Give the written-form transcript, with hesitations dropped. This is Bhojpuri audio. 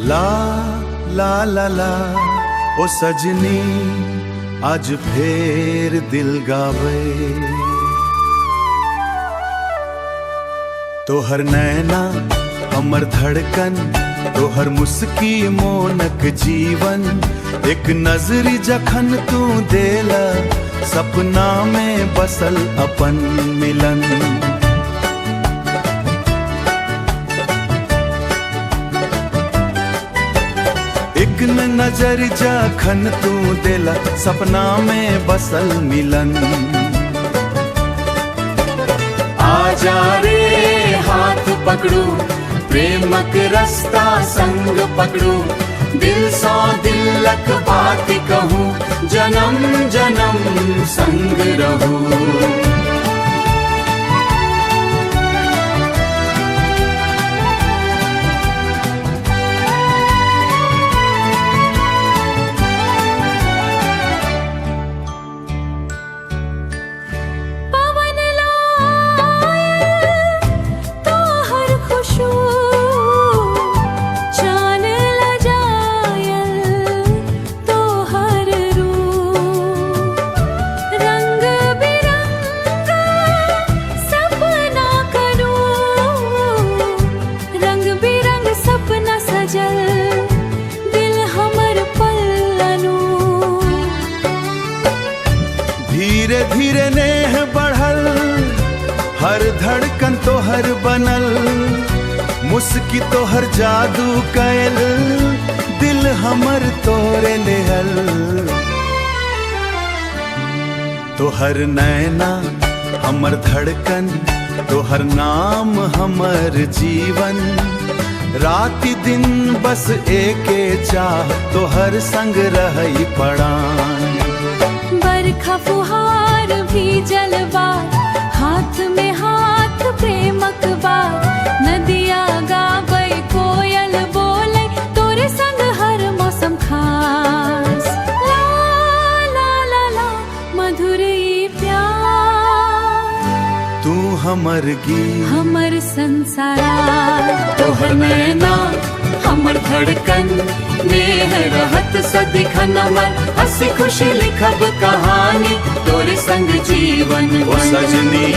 ला ला ला ला ओ सजनी आज फेर दिल गावे। तोहर नैना हमर धड़कन, तोहर मुस्की मोनक जीवन। एक नजरी जखन तू देला, सपना में बसल अपन मिलन। एक नजर जखन तू देला, सपना में बसल मिलन। आजा रे हाथ पकड़ू, प्रेमक रास्ता संग पकड़ू। दिल सौ दिलक बात कहूँ, जन्म जन्म संग रहूं। धीरे धीरे नेह बढ़ल, हर धड़कन तोहर बनल। मुस्की तोहर जादू कैल, दिल हमर तोरे लेहल। तोहर नैना हमर धड़कन, तोहर नाम हमर जीवन। राति दिन बस एके चाह, तोहर संग रही पड़ान। बरखा फुहार भी जलवार, हाथ में हाथ प्रेमक बार। नदिया गाबै कोयल बोले, तोरे संग हर मौसम खास। ला ला ला ला मधुर ई प्यार, तू हमर गीत हमर संसार। तोहर नैना हमर धड़कन, नेह रहत सदिखन अमर। हंसी खुशी लिखब कहानी, तोरे संग जीवन ओ सजनी।